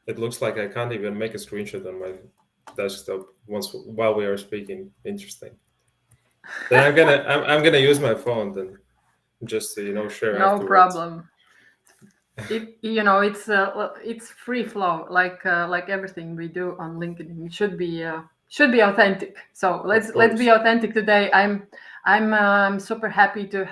It looks like I can't even make a screenshot on my desktop once while we are speaking. Interesting. Then I'm gonna use my phone then just to share No afterwards. problem. It's free flow, like everything we do on LinkedIn. It should be authentic. So Of let's be course. authentic today. I'm super happy to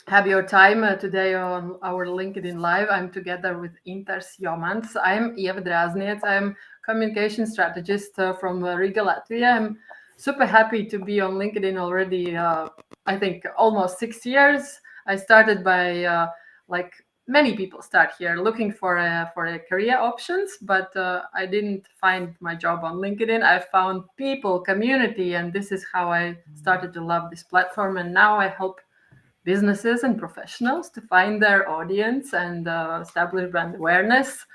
have your time today on our LinkedIn Live. I'm together with Intars Jomans. I'm Eva Draznets. I'm communication strategist from Riga, Latvia. I'm super happy to be on LinkedIn already. I think almost 6 years. I started by like many people start here looking for a career options, but I didn't find my job on LinkedIn. I found people, community, and this is how I started to love this platform. And now I help businesses and professionals to find their audience and establish brand awareness.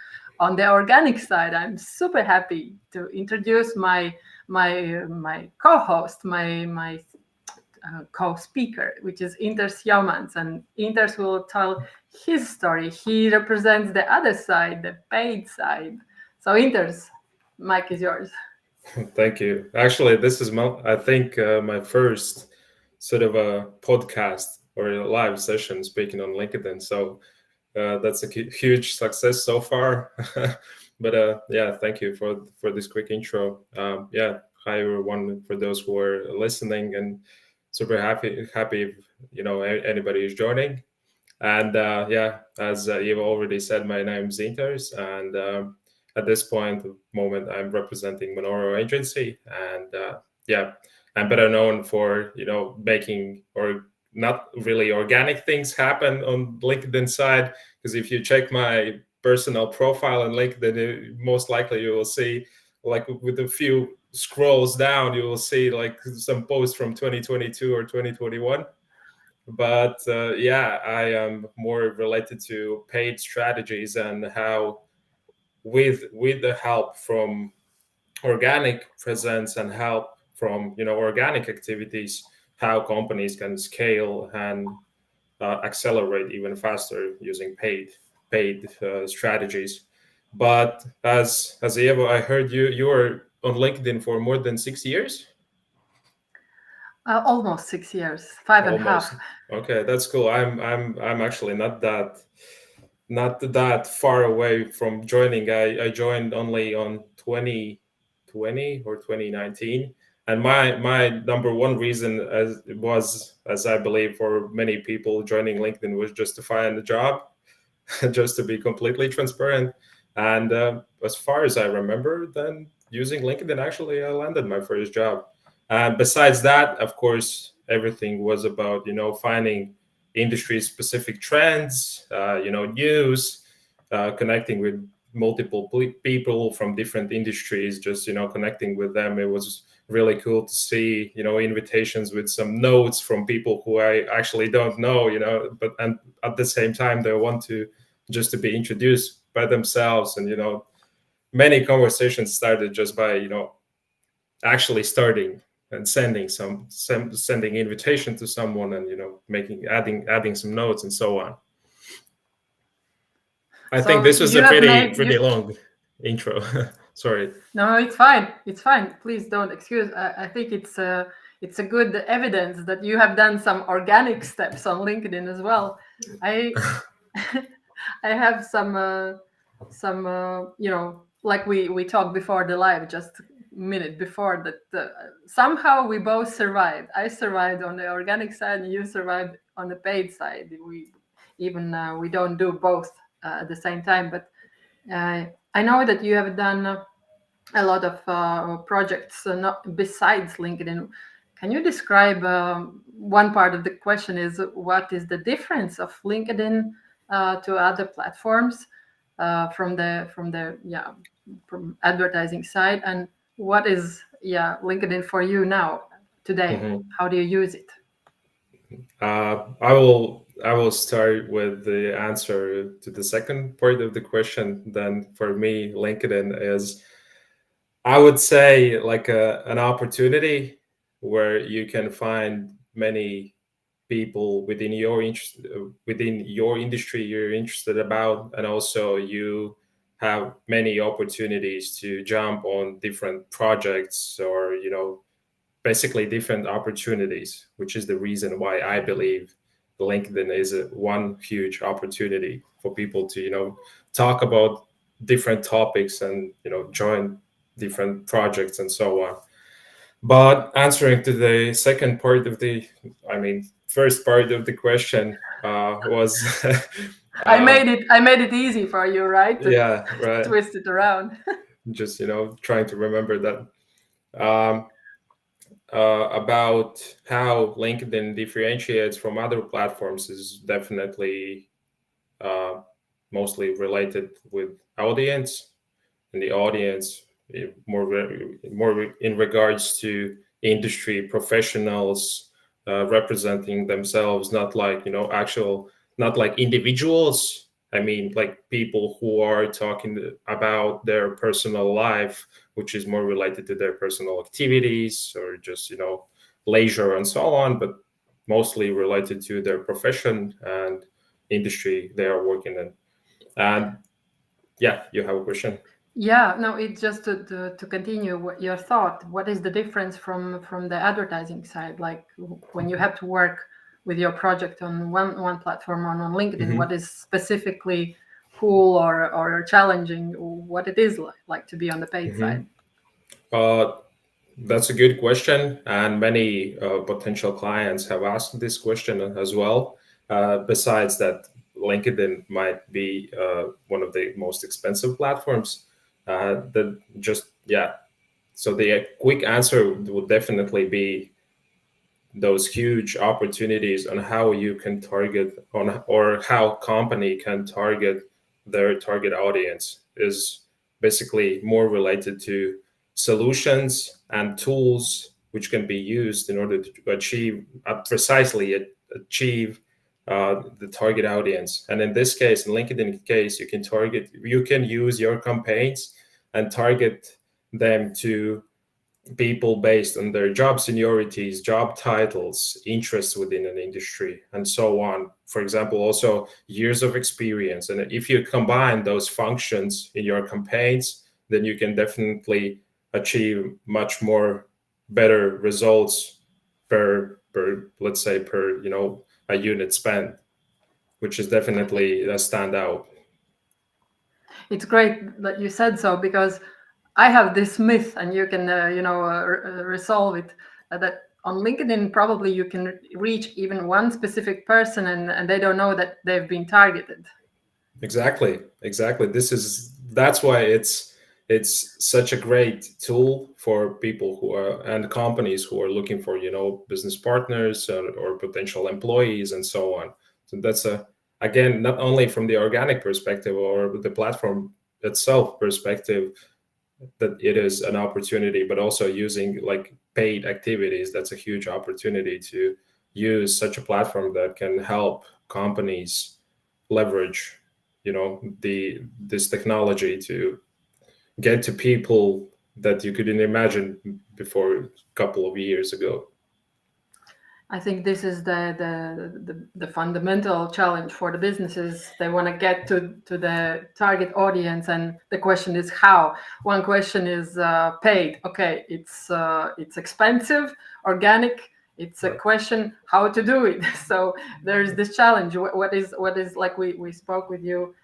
On the organic side, I'm super happy to introduce my co-host, my co-speaker, which is Intars Jomans, and Intars will tell his story. He represents the other side, the paid side. So Intars, mic is yours. Thank you. Actually, this is I think my first sort of a podcast or a live session speaking on LinkedIn. So that's a huge success so far. But yeah, thank you for this quick intro. Yeah, hi everyone for those who are listening, and super happy if anybody is joining. And yeah, as you've already said, my name is Inters, and at this moment, I'm representing Manoro agency, and yeah, I'm better known for making or not really organic things happen on LinkedIn side. Because if you check my personal profile on LinkedIn, most likely you will see, like with a few scrolls down, you will see like some posts from 2022 or 2021. But yeah, I am more related to paid strategies and how, with the help from organic presence and help from organic activities, how companies can scale and accelerate even faster using paid strategies. But as Eva, I heard you were on LinkedIn for more than 6 years. Almost 6 years, five and a Almost. half. Okay, that's cool. I'm actually not that far away from joining. I joined only on 2020 or 2019, and my number one reason as I believe for many people joining LinkedIn was just to find a job, just to be completely transparent. And as far as I remember, then using LinkedIn, actually, I landed my first job. Besides that, of course, everything was about finding industry specific trends, news, connecting with multiple people from different industries, just connecting with them. It was really cool to see invitations with some notes from people who I actually don't know, but and at the same time they want to just to be introduced by themselves. And many conversations started just by actually starting and sending invitation to someone, and making adding some notes and so on. I think So this was you a have pretty long intro. Sorry. No, it's fine. It's fine. Please don't excuse. I think it's a good evidence that you have done some organic steps on LinkedIn as well. I I have some like we talked before the live just a minute before that somehow we both survived. I survived on the organic side and you survived on the paid side. We don't do both at the same time, but I know that you have done a lot of projects not besides LinkedIn. Can you describe one part of the question is what is the difference of LinkedIn to other platforms from advertising side, and what is LinkedIn for you now today? Mhm. How do you use it? I will start with the answer to the second part of the question. Then for me, LinkedIn is, I would say, like an opportunity where you can find many people within your industry you're interested about, and also you have many opportunities to jump on different projects, or basically different opportunities, which is the reason why I believe LinkedIn is one huge opportunity for people to talk about different topics and join different projects and so on. But answering to the second part of the, I mean, first part of the question was, um, I made it easy for you, right? To yeah, right. twist it around. Just trying to remember that. Um, about how LinkedIn differentiates from other platforms is definitely uh, mostly related with audience, and the audience more in regards to industry professionals representing themselves, not like not like individuals. I mean, like people who are talking about their personal life, which is more related to their personal activities or just leisure and so on, but mostly related to their profession and industry they are working in. And yeah, you have a question. Yeah, no, it's just to continue your thought. What is the difference from the advertising side? Like when you have to work with your project on one platform, on LinkedIn, Mm-hmm. what is specifically cool or challenging? What it is like to be on the paid Mm-hmm. side? Uh, that's a good question, and many potential clients have asked this question as well. Besides that, LinkedIn might be one of the most expensive platforms. That just yeah. So the quick answer would definitely be those huge opportunities on how you can target on, or how company can target their target audience is basically more related to solutions and tools which can be used in order to achieve precisely achieve the target audience. And in this case, in LinkedIn case, you can use your campaigns and target them to people based on their job seniorities, job titles, interests within an industry, and so on. For example, also years of experience. And if you combine those functions in your campaigns, then you can definitely achieve much more better results per let's say per a unit spent, which is definitely a standout. It's great that you said so because I have this myth, and you can resolve it. That on LinkedIn, probably you can reach even one specific person, and they don't know that they've been targeted. Exactly. That's why it's such a great tool for people who are and companies who are looking for business partners or potential employees and so on. So that's a again, not only from the organic perspective or the platform itself perspective, that it is an opportunity, but also using like paid activities. That's a huge opportunity to use such a platform that can help companies leverage the this technology to get to people that you couldn't imagine before a couple of years ago. I think this is the fundamental challenge for the businesses. They want to get to the target audience, and the question is how. One question is paid. Okay, it's expensive. Organic. It's a Right. question how to do it. So there's this challenge. What is like we spoke with you.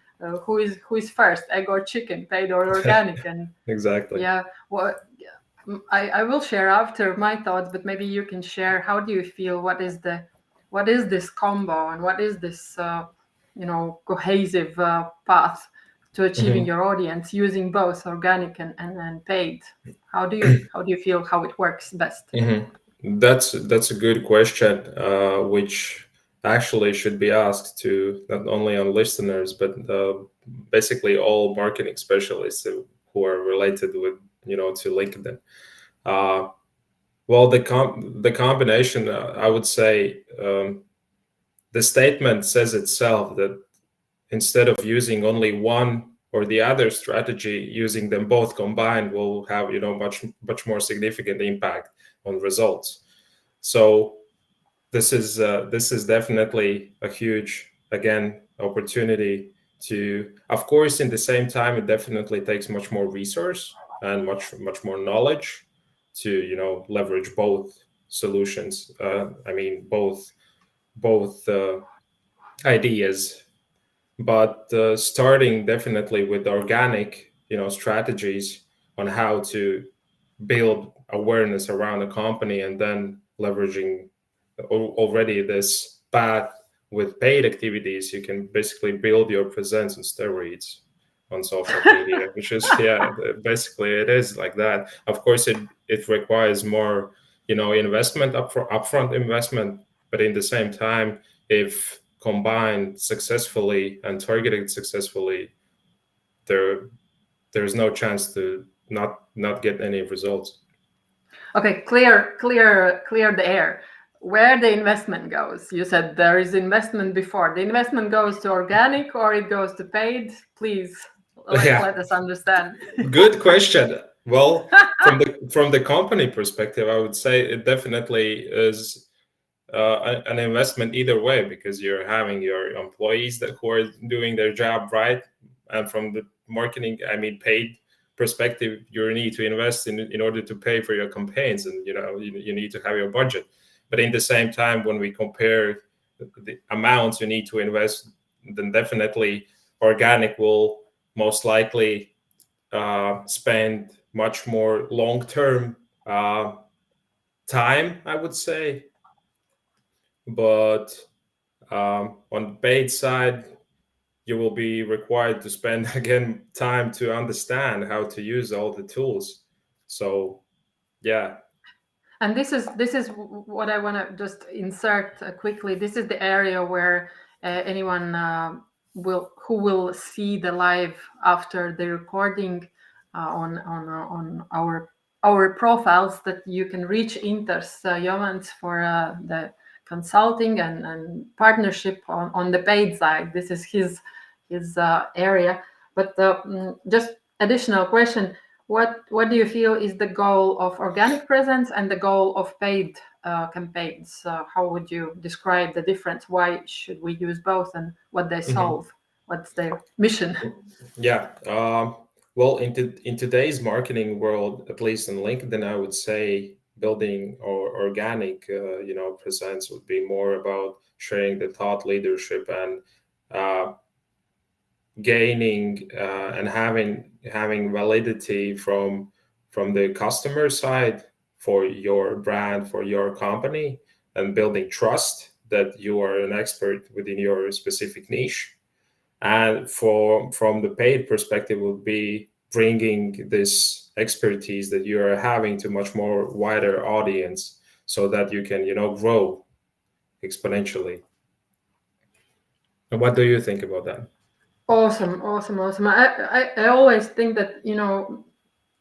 Who is first, egg or chicken, paid or organic? And Exactly. yeah, what I will share after my thoughts, but maybe you can share how do you feel? What is this combo, and what is this cohesive path to achieving Mhm. your audience using both organic and paid? How do you feel how it works best? Mhm. That's a good question, which actually should be asked to not only on listeners, but basically all marketing specialists who are related with to LinkedIn. Uh, well, the combination, I would say, the statement says itself that instead of using only one or the other strategy, using them both combined will have much more significant impact on results. So this is definitely a huge again opportunity to, of course, in the same time, it definitely takes much more resource and much more knowledge to, leverage both solutions. I mean, both ideas, but starting definitely with organic, strategies on how to build awareness around a company, and then leveraging already this path with paid activities, you can basically build your presence on steroids on social media, which is, yeah, basically it is like that. Of course, it requires more, investment, upfront investment, but in the same time, if combined successfully and targeted successfully, there there's no chance to not get any results. Okay, clear the air. Where the investment goes? You said there is investment before. The investment goes to organic or it goes to paid? Please Yeah, let us understand. good question. Well, from the company perspective, I would say it definitely is an investment either way, because you're having your employees that who are doing their job right, and from the marketing, I mean, paid perspective, you need to invest in order to pay for your campaigns, and you need to have your budget. But in the same time, when we compare the amounts you need to invest, then definitely organic will most likely spend much more long term time, I would say. But on the paid side, you will be required to spend again time to understand how to use all the tools. So yeah. And this is what I want to just insert quickly. This is the area where anyone will see the live after the recording on our profiles, that you can reach Intars Jomans for the consulting and partnership on the paid side. This is his area. But just additional question: what do you feel is the goal of organic presence and the goal of paid campaigns? How would you describe the difference? Why should we use both, and what they Mhm. solve? What's their mission? Yeah. Well, in today's marketing world, at least on LinkedIn, I would say building or organic, presence would be more about sharing the thought leadership and uh, gaining and having validity from the customer side for your brand, for your company, and building trust that you are an expert within your specific niche. And from the paid perspective would be bringing this expertise that you are having to much more wider audience, so that you can grow exponentially. And what do you think about that? Awesome, awesome, awesome. I always think that,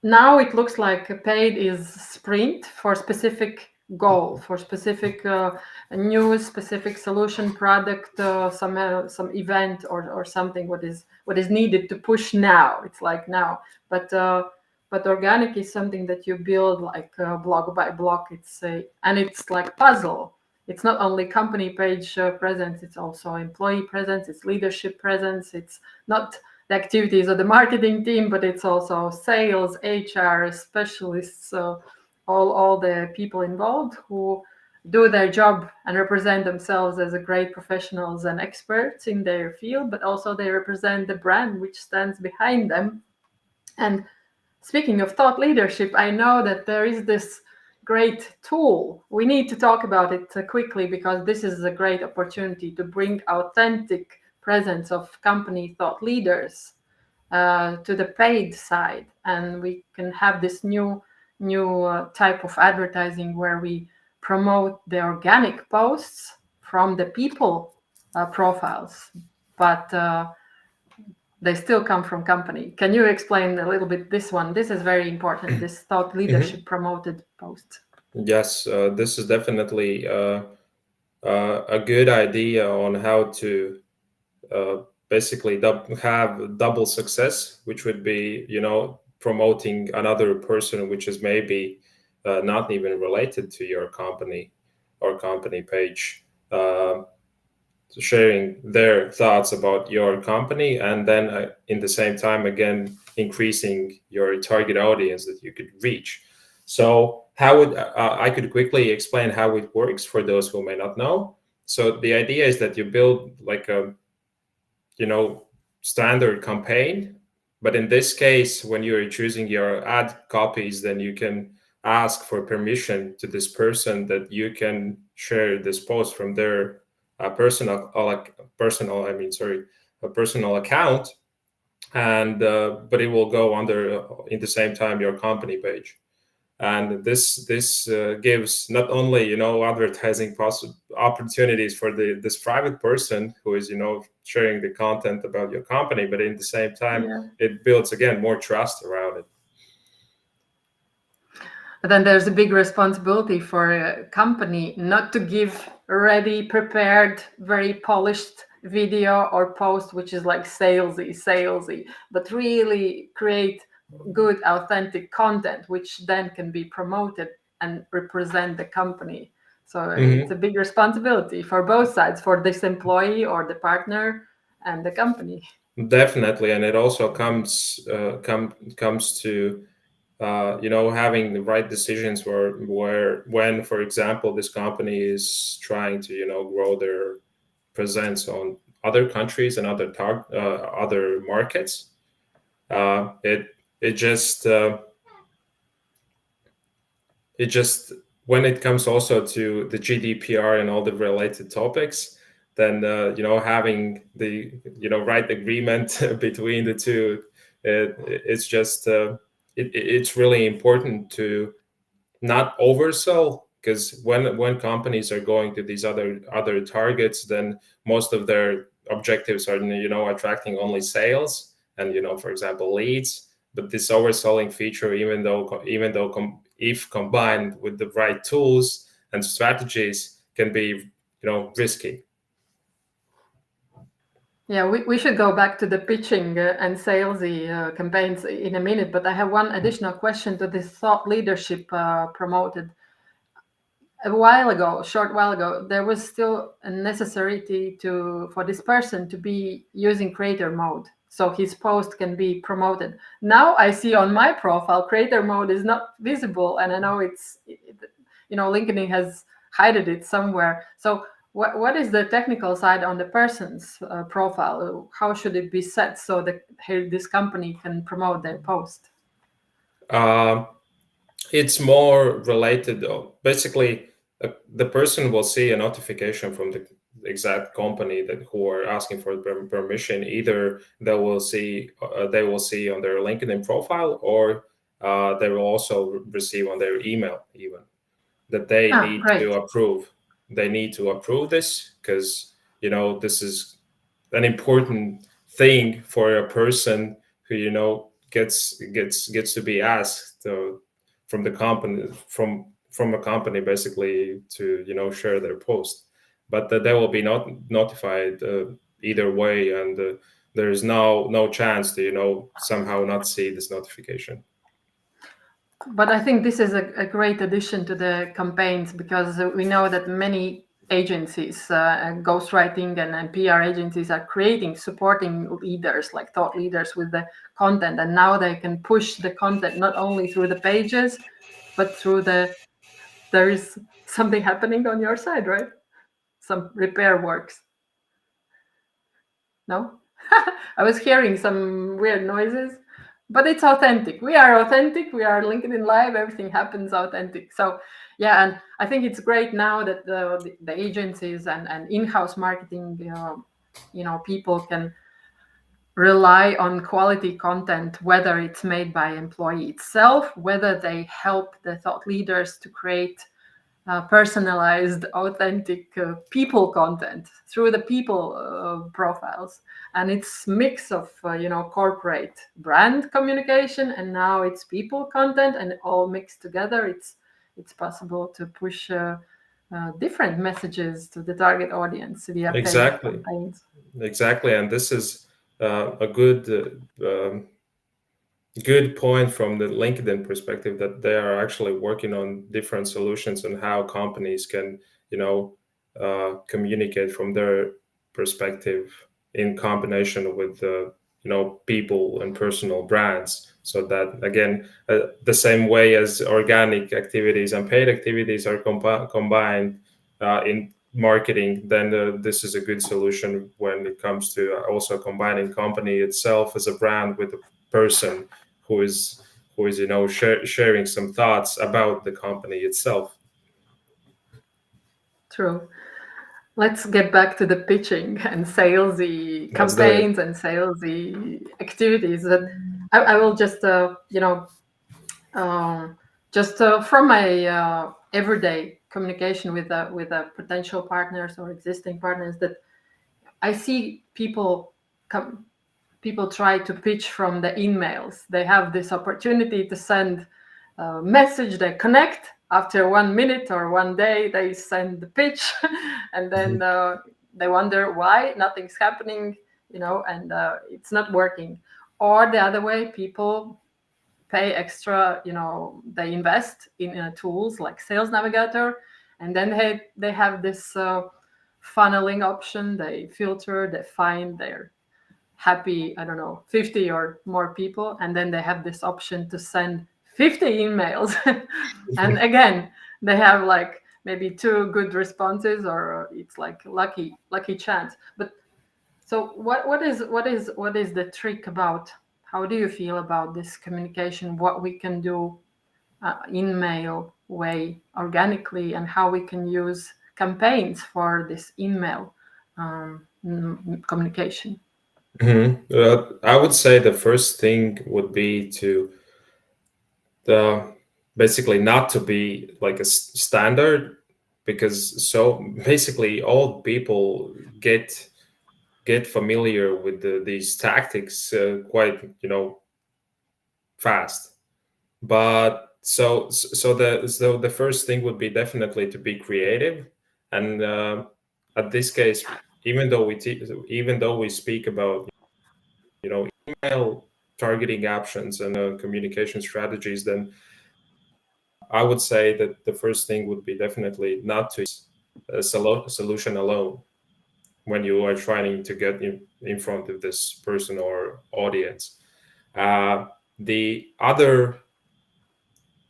now it looks like a paid is sprint for specific goal, for specific news, specific solution, product, some event, or something what is needed to push now. It's like now, but organic is something that you build like block by block. And it's like puzzle. It's not only company page presence, it's also employee presence, it's leadership presence, it's not the activities of the marketing team, but it's also sales, HR specialists, so all the people involved who do their job and represent themselves as a great professionals and experts in their field, but also they represent the brand which stands behind them. And speaking of thought leadership, I know that there is this great tool. We need to talk about it quickly, because this is a great opportunity to bring authentic presence of company thought leaders to the paid side, and we can have this new type of advertising where we promote the organic posts from the people profiles, but they still come from company. Can you explain a little bit this one? This is very important, this thought Mhm. leadership promoted post. Yes, this is definitely a good idea on how to uh, basically have double success, which would be, promoting another person, which is maybe not even related to your company or company page. sharing their thoughts about your company, and then in the same time again increasing your target audience that you could reach. So how would I could quickly explain how it works for those who may not know. So the idea is that you build like a, you know, standard campaign, but in this case when you're choosing your ad copies, then you can ask for permission to this person that you can share this post from their personal, I mean, sorry, a personal account, and but it will go under in the same time your company page. And this gives not only, you know, advertising opportunities for this private person who is, you know, sharing the content about your company, but in the same time Yeah. it builds again more trust around it. But then there's a big responsibility for a company not to give ready, prepared, very polished video or post, which is like salesy, but really create good, authentic content, which then can be promoted and represent the company. So it's a Hmm. big responsibility for both sides, for this employee or the partner and the company. Definitely, and it also comes to you know, having the right decisions where when, for example, this company is trying to, you know, grow their presence on other countries and other markets. It it just it just when it comes also to the GDPR and all the related topics, then you know, having the, you know, right agreement between the two, it's just it's really important to not oversell, because when companies are going to these other targets, then most of their objectives are, you know, attracting only sales and, you know, for example, leads. But this overselling feature, if combined with the right tools and strategies, can be, you know, risky. Yeah, we should go back to the pitching and salesy campaigns in a minute, but I have one additional question to this thought leadership promoted. A short while ago, there was still a necessity for this person to be using creator mode, so his post can be promoted. Now I see on my profile, creator mode is not visible, and I know LinkedIn has hidden it somewhere. So what is the technical side on the person's profile? How should it be set so that this company can promote their post? Um, it's more related though. Basically, the person will see a notification from the exact company that who are asking for permission. Either they will see on their LinkedIn profile, or they will also receive on their email even, that they Ah, need to great. approve. They need to approve this because, you know, this is an important thing for a person who, you know, gets to be asked from the company, from a company, basically, to, you know, share their post. But they will be not notified either way, and there is no chance to, you know, somehow not see this notification. But I think this is a great addition to the campaigns, because we know that many agencies, ghostwriting and PR agencies, are supporting leaders, like thought leaders, with the content. And now they can push the content not only through the pages, but there is something happening on your side, right? Some repair works. No? I was hearing some weird noises, but it's authentic. We are authentic. We are LinkedIn Live. Everything happens authentic. So, yeah, and I think it's great now that the agencies and in-house marketing, people can rely on quality content, whether it's made by employee itself, whether they help the thought leaders to create personalized, authentic people content through the people profiles. And it's mix of corporate brand communication, and now it's people content, and all mixed together. It's possible to push different messages to the target audience via paid Exactly. campaigns. Exactly, and this is a good point from the LinkedIn perspective, that they are actually working on different solutions on how companies can, you know, communicate from their perspective in combination with people and personal brands. So that again, the same way as organic activities and paid activities are combined in marketing, then this is a good solution when it comes to also combining company itself as a brand with a person who is sharing some thoughts about the company itself. True. Let's get back to the pitching and salesy Let's do it. campaigns and salesy activities. That I will just, um, just from my everyday communication with potential partners or existing partners, that I see people try to pitch from the emails. They have this opportunity to send a message, they connect. After 1 minute or 1 day, they send the pitch, and then they wonder why nothing's happening, and it's not working. Or the other way, people pay extra, they invest in tools like Sales Navigator, and then they have this funneling option. They filter, they find their happy, I don't know, 50 or more people, and then they have this option to send 50 emails. And again, they have like maybe 2 good responses, or it's like lucky chance. But so what is the trick about, how do you feel about this communication, what we can do in mail way organically, and how we can use campaigns for this email communication? I would say the first thing would be to the basically not to be like a standard, because so basically all people get familiar with these tactics quite fast. But so the first thing would be definitely to be creative, and at this case, even though we speak about email targeting options and communication strategies, then I would say that the first thing would be definitely not to a solution alone when you are trying to get in front of this person or audience. The other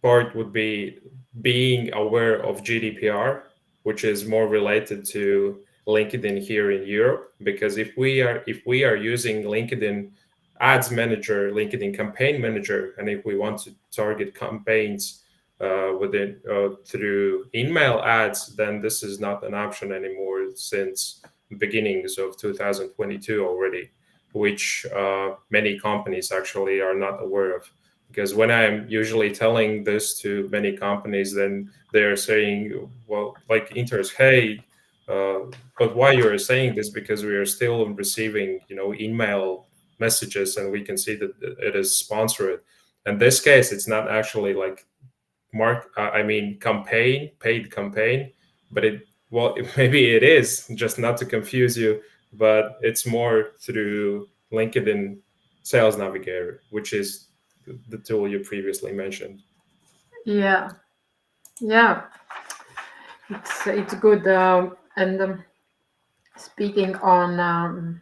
part would be being aware of GDPR, which is more related to LinkedIn here in Europe. Because if we are using LinkedIn Ads Manager, LinkedIn Campaign Manager, and if we want to target campaigns within through email ads, then this is not an option anymore since beginnings of 2022 already, which many companies actually are not aware of. Because when I'm usually telling this to many companies, then they're saying, well, like Intars, hey, but why you're saying this? Because we are still receiving, email messages, and we can see that it is sponsored. In this case, it's not actually like paid campaign, but maybe it is, just not to confuse you, but it's more through LinkedIn Sales Navigator, which is the tool you previously mentioned. Yeah, yeah, it's good. And speaking on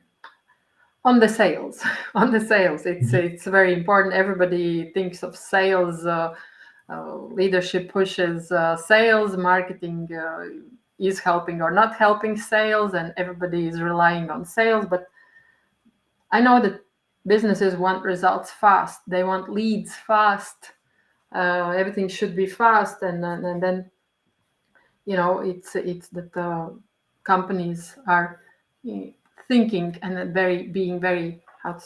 the sales, on the sales, it's very important. Everybody thinks of sales. Leadership pushes sales. Marketing is helping or not helping sales, and everybody is relying on sales. But I know that businesses want results fast. They want leads fast. Everything should be fast, and then it's that companies are thinking and being very, how to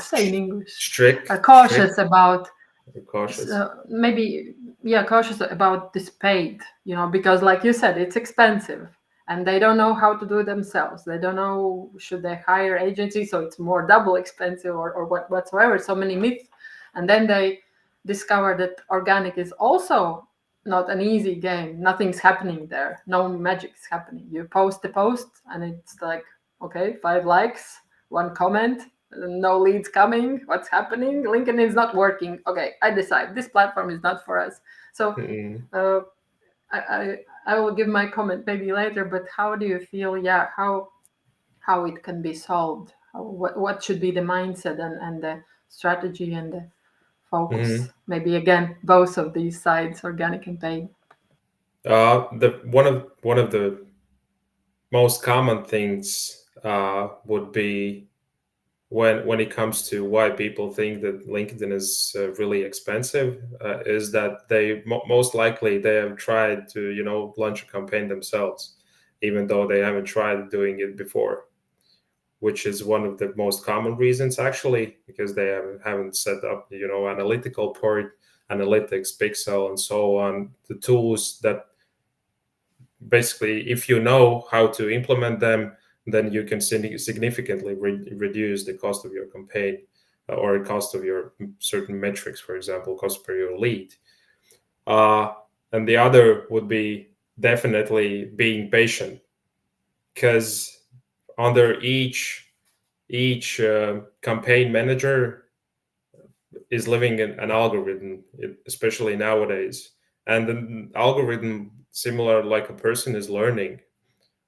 say in English, cautious about Cautious. maybe, yeah, cautious about this paid, because like you said, it's expensive, and they don't know how to do it themselves. They don't know, should they hire agency, so it's more double expensive, or whatsoever. So many myths, and then they discover that organic is also not an easy game. Nothing's happening there. No magic's happening. You post the post, and it's like, okay, 5 likes, 1 comment, no leads coming. What's happening? LinkedIn is not working. Okay, I decide this platform is not for us. So I will give my comment maybe later. But how do you feel? Yeah, how how it can be solved, what should be the mindset and the strategy and the focus. Hmm. Maybe again, both of these sides, organic and paid. The one of the most common things would be when it comes to why people think that LinkedIn is really expensive, is that they most likely they have tried to launch a campaign themselves, even though they haven't tried doing it before, which is one of the most common reasons actually, because they haven't set up analytical part, analytics, pixel, and so on, the tools that basically, if you know how to implement them, then you can significantly reduce the cost of your campaign, or cost of your certain metrics, for example, cost per your lead. Uh, and the other would be definitely being patient, because under each campaign manager is living in an algorithm, especially nowadays. And the algorithm, similar like a person, is learning,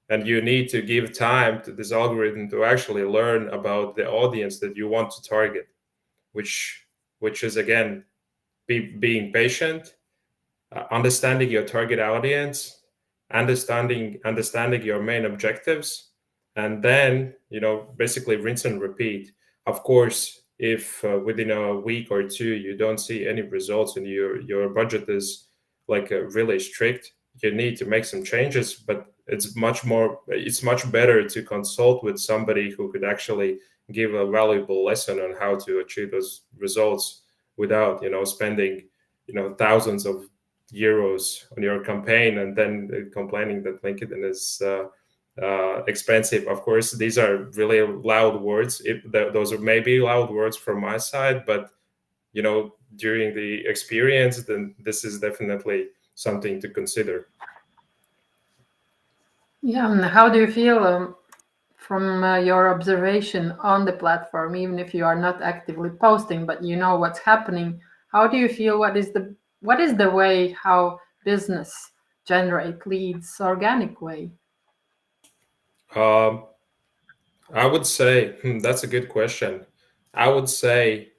and you need to give time to this algorithm to actually learn about the audience that you want to target, which is again being patient, understanding your target audience, understanding your main objectives, and then basically rinse and repeat. Of course, if within a week or two you don't see any results and your budget is like really strict, you need to make some changes. But it's much better to consult with somebody who could actually give a valuable lesson on how to achieve those results without spending thousands of euros on your campaign and then complaining that LinkedIn is expensive. Of course, these are really loud words. Those are maybe loud words from my side, but during the experience, then this is definitely something to consider. Yeah, and how do you feel from your observation on the platform, even if you are not actively posting, but you know what's happening? How do you feel? What is the way how business generate leads organic way? Um, I would say that's a good question. I would say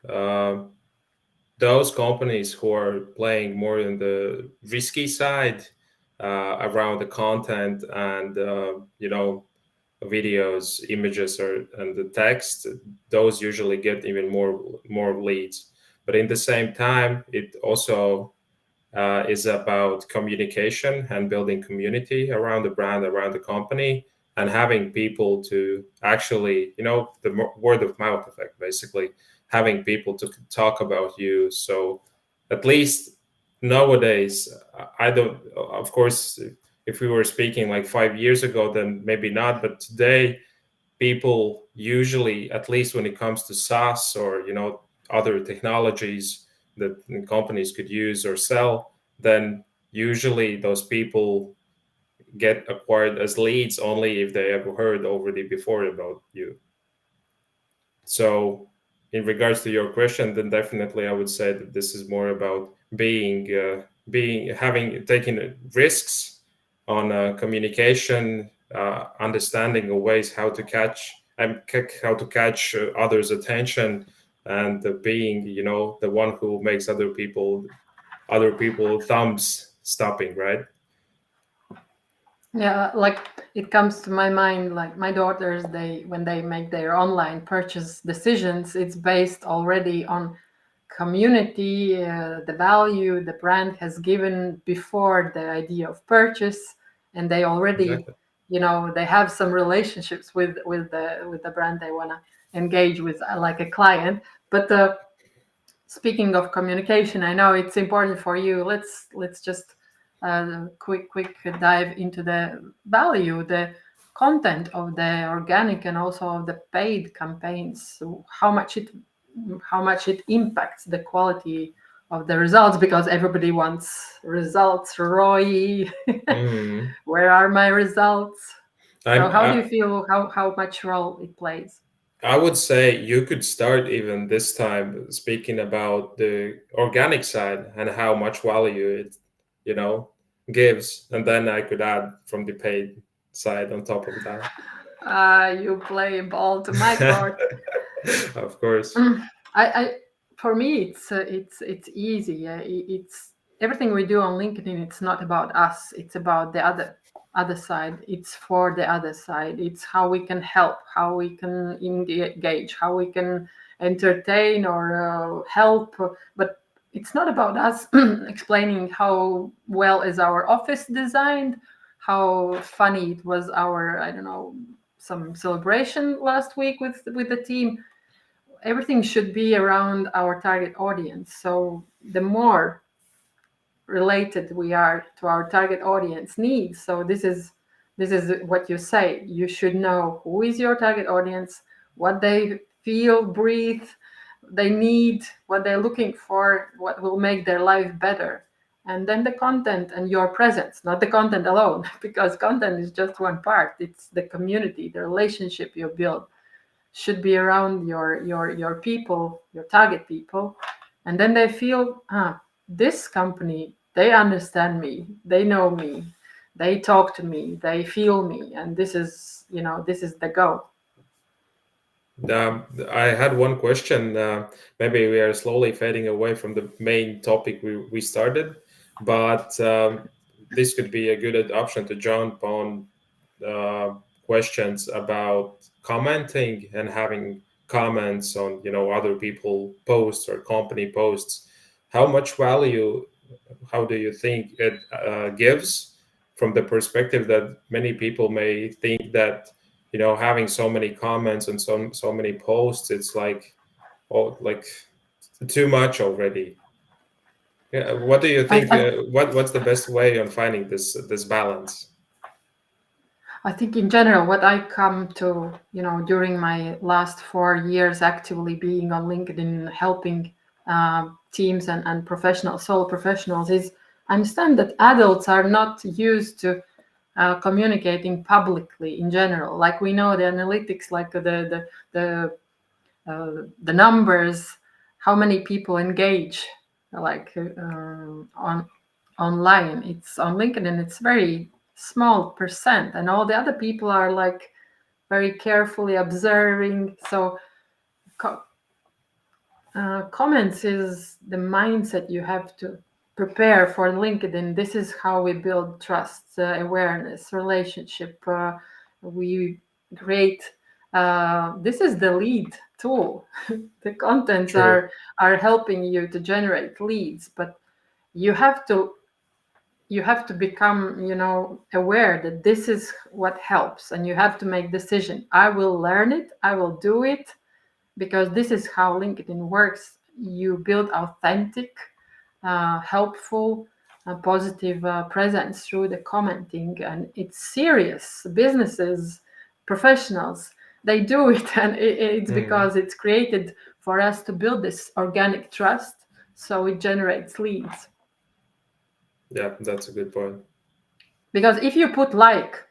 those companies who are playing more in the risky side around the content and videos, images, or and the text, those usually get even more leads. But in the same time, it also is about communication and building community around the brand, around the company, and having people to actually, the word of mouth effect, basically, having people to talk about you. So at least nowadays, I don't, of course, if we were speaking like 5 years ago, then maybe not. But today, people usually, at least when it comes to SaaS or other technologies that companies could use or sell, then usually those people get acquired as leads only if they have heard already before about you. So in regards to your question, then definitely I would say that this is more about being having taking risks on communication, understanding of ways how to catch and how to catch others' attention, and being the one who makes other people thumbs stopping, right? Yeah, like it comes to my mind, like my daughters, they when they make their online purchase decisions, it's based already on community, the value the brand has given before the idea of purchase, and they already, Exactly. they have some relationships with the brand they want to engage with, like a client. But speaking of communication, I know it's important for you. Let's just quick dive into the value, the content of the organic and also of the paid campaigns. So how much it impacts the quality of the results, because everybody wants results. Roy, Mm. where are my results? So I'm how do you feel? How much role it plays? I would say you could start even this time speaking about the organic side and how much value it, you know, gives, and then I could add from the paid side on top of that. You play ball to my court. Of course. I for me it's easy. It's everything we do on LinkedIn. It's not about us. It's about the other side. It's for the other side. It's how we can help, how we can engage, how we can entertain or help. But it's not about us explaining how well is our office designed, how funny it was our, I don't know, some celebration last week with the team. Everything should be around our target audience. So the more related we are to our target audience needs, so this is what you say. You should know who is your target audience, what they feel, breathe, they need, what they're looking for, what will make their life better. And then the content and your presence, not the content alone, because content is just one part. It's the community, the relationship you build should be around your people, your target people. And then they feel, this company, they understand me, they know me, they talk to me, they feel me, and this is the go. I had one question. Maybe we are slowly fading away from the main topic we started, but this could be a good option to jump on uh, questions about commenting and having comments on other people posts or company posts. How much value, how do you think it gives, from the perspective that many people may think that having so many comments and so many posts, it's like, oh, like too much already. Yeah, what do you I, think, I what's the best way on finding this balance? I think in general, what I come to, during my last 4 years actively being on LinkedIn, helping teams and professionals, solo professionals, is I understand that adults are not used to communicating publicly in general. Like we know the analytics, like the numbers, how many people engage, like on online. It's on LinkedIn. It's very small percent, and all the other people are like very carefully observing. So comments is the mindset you have to prepare for LinkedIn. This is how we build trust, awareness, relationship. We create. This is the lead tool. The contents True. are helping you to generate leads, but you have to become aware that this is what helps, and you have to make decision. I will learn it. I will do it, because this is how LinkedIn works. You build authentic, helpful, positive presence through the commenting, and it's serious. Businesses, professionals, they do it, and it's Mhm. because it's created for us to build this organic trust, so it generates leads. Yeah, that's a good point. Because if you put like,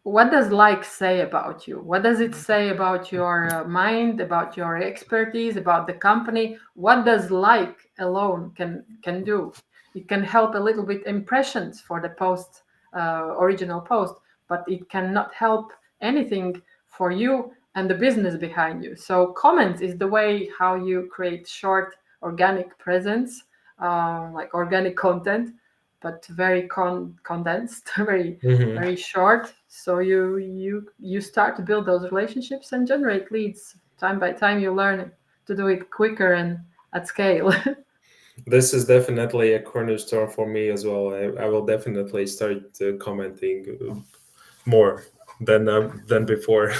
what does like say about you? What does it say about your mind, about your expertise, about the company? What does like alone can do? It can help a little bit impressions for the post, original post, but it cannot help anything for you and the business behind you. So comments is the way how you create short organic presence, like organic content, but very condensed, very Hmm. very short. So you start to build those relationships and generate leads. Time by time you learn to do it quicker and at scale. This is definitely a cornerstone for me as well. I will definitely start commenting more than before.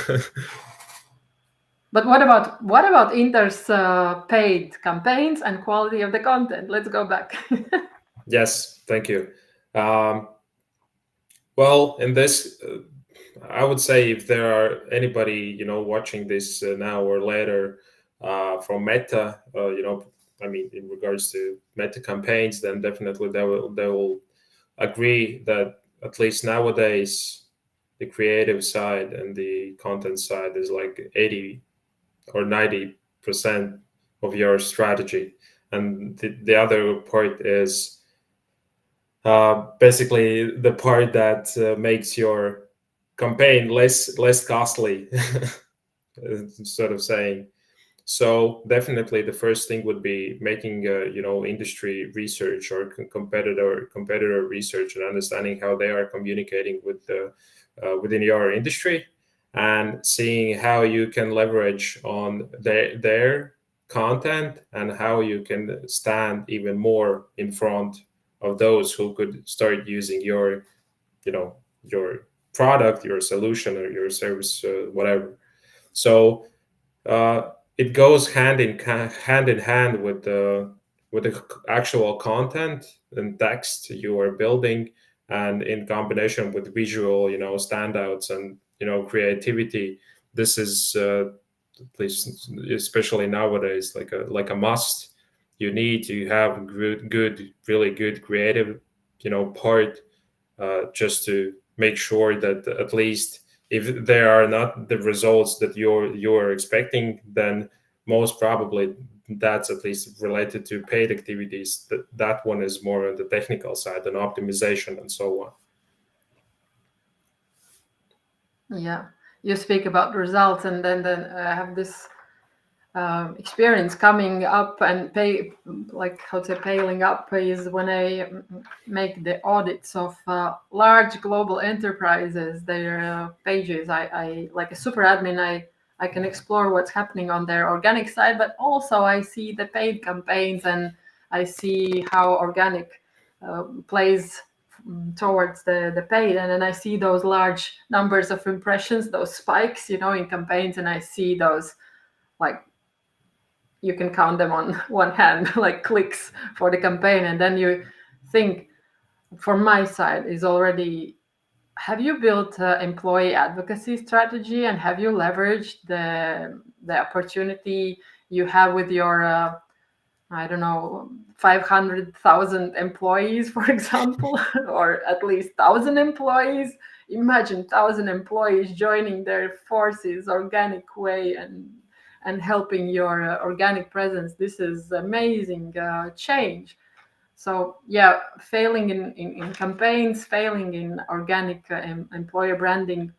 But what about Inter's paid campaigns and quality of the content? Let's go back. Yes, thank you. Um, well, in this, I would say, if there are anybody watching this now or later from Meta, I mean, in regards to Meta campaigns, then definitely they will agree that at least nowadays the creative side and the content side is like 80 or 90% of your strategy, and the other part is basically the part that makes your campaign less costly, sort of saying. So definitely the first thing would be making industry research or competitor research and understanding how they are communicating with the within your industry, and seeing how you can leverage on their content and how you can stand even more in front of those who could start using you know your product, your solution, or your service, whatever. So uh, it goes hand in hand with the actual content and text you are building, and in combination with visual, standouts and creativity. This is at least especially nowadays like a must. You need to have really good creative, part, just to make sure that at least if there are not the results that you're expecting, then most probably that's at least related to paid activities. That one is more on the technical side and optimization and so on. Yeah, you speak about results, and then I have this experience coming up and pay, like how to say, piling up is when I make the audits of large global enterprises, their pages. I like a super admin. I can explore what's happening on their organic side, but also I see the paid campaigns, and I see how organic plays towards the paid, and then I see those large numbers of impressions, those spikes, in campaigns, and I see those, like, you can count them on one hand, like clicks for the campaign. And then you think, from my side, is already, have you built an employee advocacy strategy, and have you leveraged the opportunity you have with your I don't know, 500,000 employees, for example, or at least 1,000 employees? Imagine 1,000 employees joining their forces organic way, and helping your organic presence. This is amazing change. So yeah, failing in campaigns, failing in organic employer branding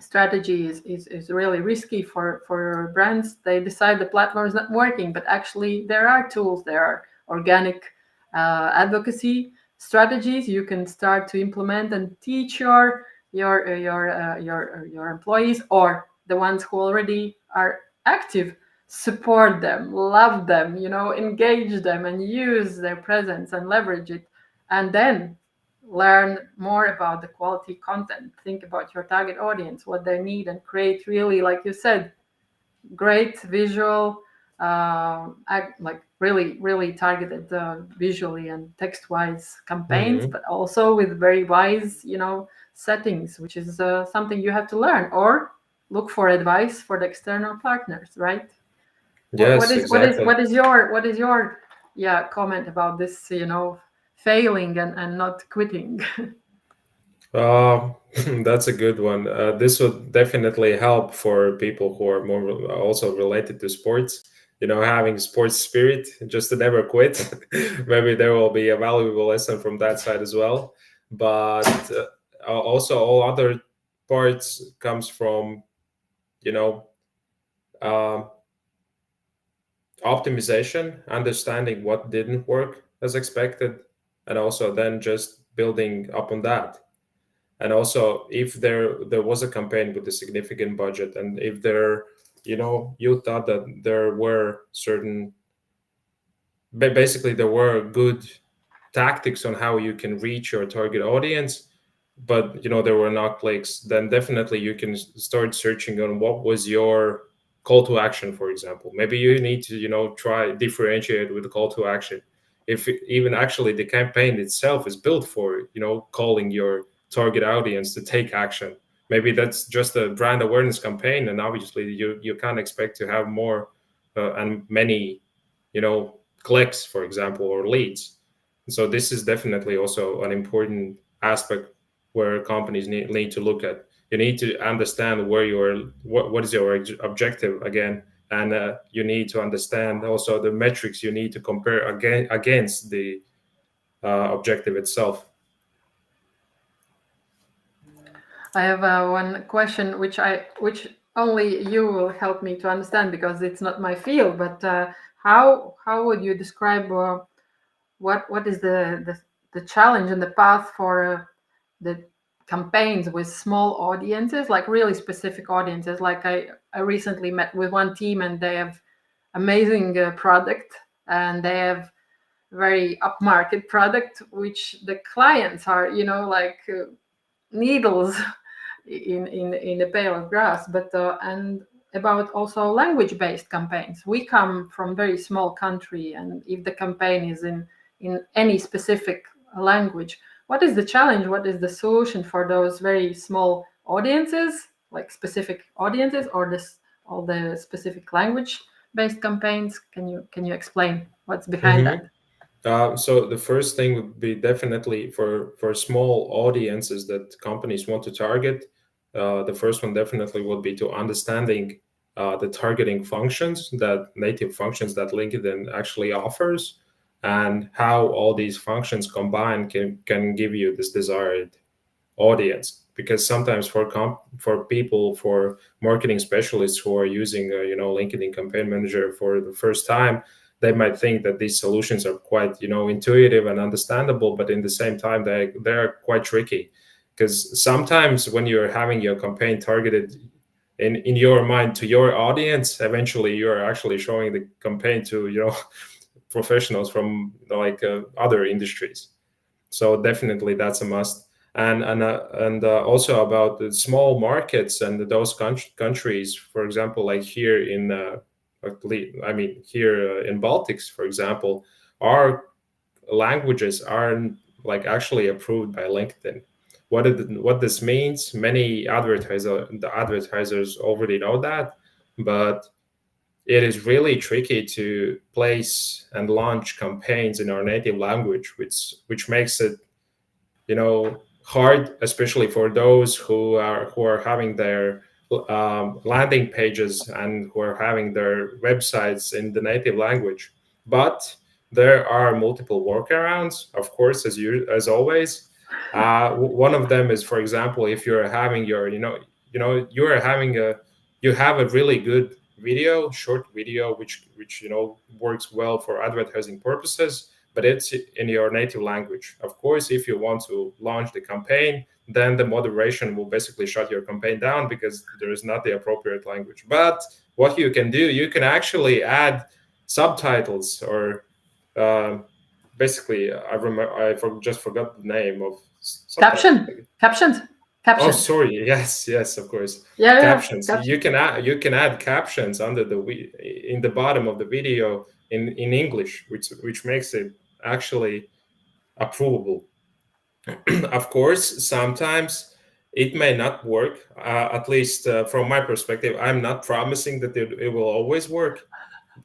strategy is really risky for brands. They decide the platform is not working, but actually there are tools, there are organic advocacy strategies you can start to implement and teach your employees, or the ones who already are active. Support them, love them, engage them, and use their presence and leverage it. And then learn more about the quality content, think about your target audience, what they need, and create, really, like you said, great visual, like really targeted visually and text wise campaigns, Hmm. but also with very wise, settings, which is something you have to learn, or look for advice for the external partners, right? what, what Yes, is what is exactly. what is your what is your yeah, comment about this, failing and not quitting? Uh, that's a good one. This would definitely help for people who are more also related to sports. Having sports spirit, just to never quit. Maybe there will be a valuable lesson from that side as well. But also, all other parts comes from you know uh, optimization, understanding what didn't work as expected, and also then just building up on that. And also, if there was a campaign with a significant budget, and if you thought that there were certain, basically there were good tactics on how you can reach your target audience, but there were not clicks, then definitely you can start searching on what was your call to action. For example, maybe you need to try differentiate with the call to action. If even actually the campaign itself is built for calling your target audience to take action, maybe that's just a brand awareness campaign, and obviously you can't expect to have more and many clicks, for example, or leads. So this is definitely also an important aspect where companies need to look at. You need to understand where what is your objective again, and you need to understand also the metrics you need to compare against the objective itself. I have one question which only you will help me to understand because it's not my field. But how would you describe what is the challenge and the path for the campaigns with small audiences, like really specific audiences? Like I recently met with one team and they have amazing product, and they have very upmarket product which the clients are, like needles in a pail of grass. But and about also language based campaigns, we come from very small country, and if the campaign is in any specific language, what is the challenge, what is the solution for those very small audiences, like specific audiences, or this all the specific language based campaigns? Can you explain what's behind Hmm. that? So the first thing would be definitely for small audiences that companies want to target. The first one definitely would be to understanding the targeting functions, that native functions that LinkedIn actually offers, and how all these functions combined can give you this desired audience. Because sometimes for people, for marketing specialists who are using LinkedIn Campaign Manager for the first time, they might think that these solutions are quite intuitive and understandable, but in the same time they're quite tricky. Because sometimes when you're having your campaign targeted in your mind to your audience, eventually you're actually showing the campaign to professionals from like other industries. So definitely that's a must. And also about the small markets and those countries, for example, like here in I mean here in Baltics, for example, our languages aren't like actually approved by LinkedIn. What this means, many the advertisers already know that, but it is really tricky to place and launch campaigns in our native language, which makes it hard, especially for those who are having their landing pages and who are having their websites in the native language. But there are multiple workarounds, of course, as always. One of them is, for example, if you're having your you are having a you have a really good video, short video, which works well for advertising purposes, but it's in your native language. Of course, if you want to launch the campaign, then the moderation will basically shut your campaign down because there is not the appropriate language. But what you can do, you can actually add subtitles or uh, basically, just forgot the name of subtitles. Captions. Oh, Captions. sorry. Yes, yes, of course. Yeah, yeah, Captions. captions. You can add captions under in the bottom of the video in English, which makes it actually approvable. Of course, sometimes it may not work. At least from my perspective, I'm not promising that it will always work,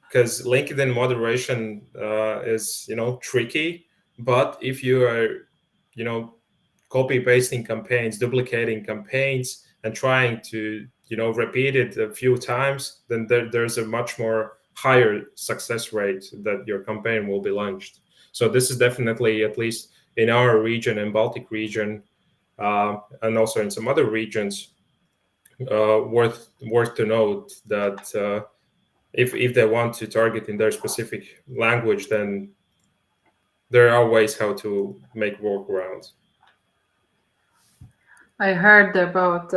because LinkedIn moderation is tricky. But if you are you know copy pasting campaigns, duplicating campaigns, and trying to repeat it a few times, then there's a much more higher success rate that your campaign will be launched. So this is definitely, at least in our region, in Baltic region, and also in some other regions, worth to note that if they want to target in their specific language, then there are ways how to make workarounds. I heard about,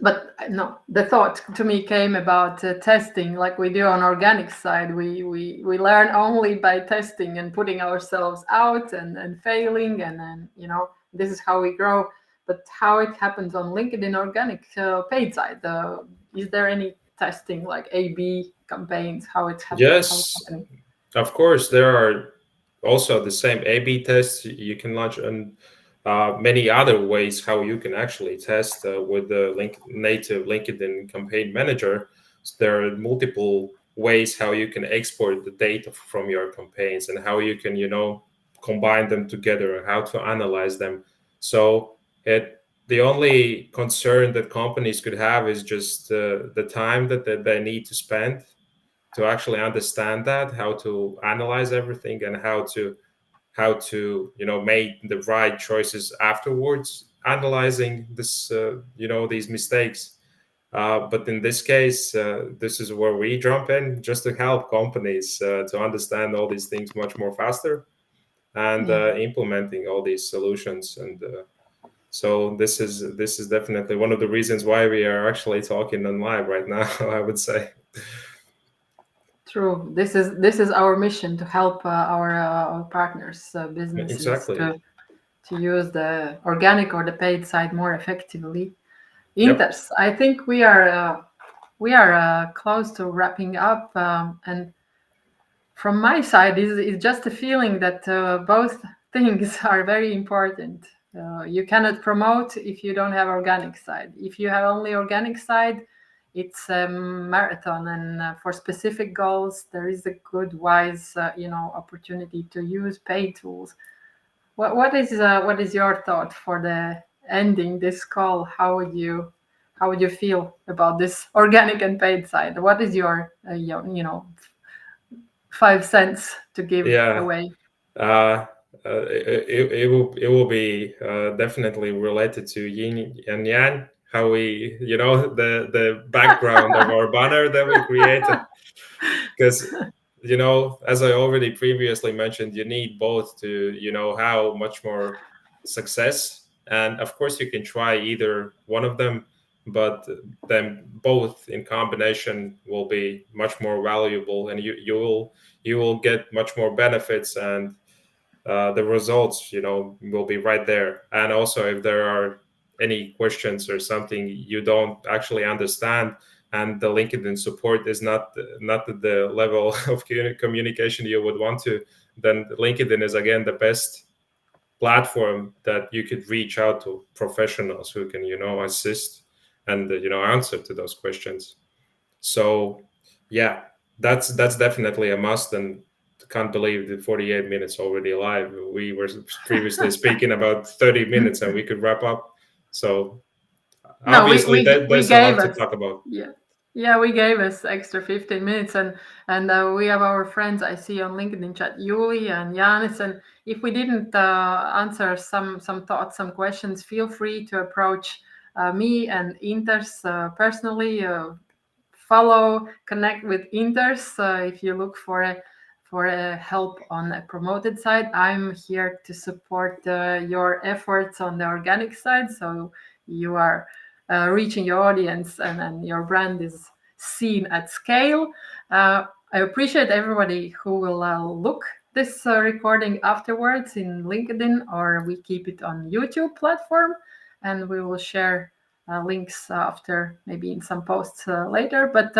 but no, the thought to me came about testing, like we do on organic side. We learn only by testing and putting ourselves out and failing, and then this is how we grow. But how it happens on LinkedIn organic paid side? Is there any testing like A/B campaigns? How it's Yes, happening? of course, there are also the same A/B tests you can launch, and many other ways how you can actually test with the native LinkedIn Campaign Manager. So there are multiple ways how you can export the data from your campaigns and how you can, combine them together and how to analyze them. So the only concern that companies could have is just the time that they need to spend to actually understand that, how to analyze everything, and how to make the right choices afterwards. analyzing this, these mistakes. But in this case, this is where we jump in just to help companies to understand all these things much more faster and Yeah. implementing all these solutions. And so this is definitely one of the reasons why we are actually talking on live right now. I would say. True. This is our mission to help our partners, businesses Exactly. to use the organic or the paid side more effectively. Yep. Inters, I think we are close to wrapping up, and from my side is just a feeling that both things are very important. You cannot promote if you don't have organic side. If you have only organic side, it's a marathon, and for specific goals there is a good wise opportunity to use paid tools. What is your thought for the ending this call? How would you feel about this organic and paid side? What is your 5 cents to give Yeah. away? Uh, it will be definitely related to yin and yang. How we, the background of our banner that we created, because as I already previously mentioned, you need both to how much more success, and of course you can try either one of them, but then both in combination will be much more valuable, and you will get much more benefits, and the results will be right there. And also, if there are any questions or something you don't actually understand, and the LinkedIn support is not the level of communication you would want to, then LinkedIn is again the best platform that you could reach out to professionals who can assist and answer to those questions. So yeah, that's definitely a must. And can't believe the 48 minutes already live. We were previously speaking about 30 minutes and we could wrap up. So No, we obviously we we there's a gave lot to us, talk about. yeah, yeah, we gave us extra 15 minutes, and we have our friends I see on LinkedIn chat, Yuli and Yanis, and if we didn't answer some thoughts, some questions, feel free to approach me and Inters personally. Follow, connect with Inters if you look for a help on a promoted side. I'm here to support your efforts on the organic side, so you are reaching your audience, and your brand is seen at scale. I appreciate everybody who will look this recording afterwards in LinkedIn, or we keep it on YouTube platform, and we will share links after, maybe in some posts later. But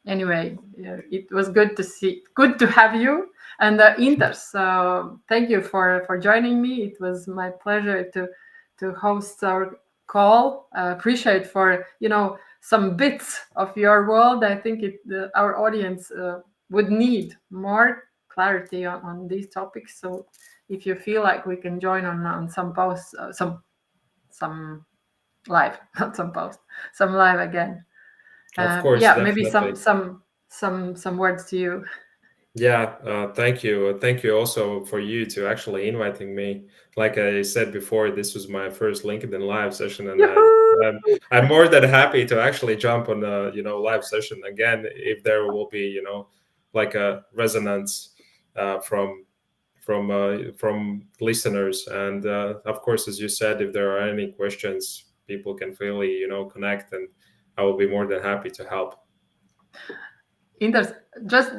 anyway, it was good to have you. And Inters, thank you for joining me. It was my pleasure to host our call. Appreciate for some bits of your world. I think our audience would need more clarity on these topics. So if you feel like we can join on some posts, some live, not some post, some live again. Of course, Yeah, maybe definitely. some words to you. Yeah, thank you. Thank you also for you to actually inviting me. Like I said before, this was my first LinkedIn live session, and Yahoo! I'm more than happy to actually jump on a live session again if there will be like a resonance from listeners. And of course, as you said, if there are any questions, people can freely connect, and I will be more than happy to help. Inters, just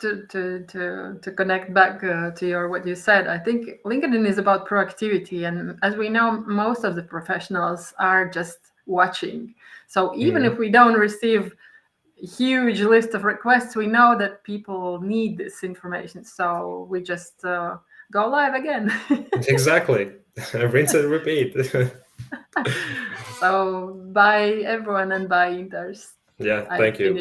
to connect back to your what you said, I think LinkedIn is about proactivity, and as we know, most of the professionals are just watching. So even if Mhm. we don't receive a huge list of requests, we know that people need this information. So we just go live again. Exactly. Rinse and repeat. So bye everyone, and bye Inters. Yeah, I thank you. finished.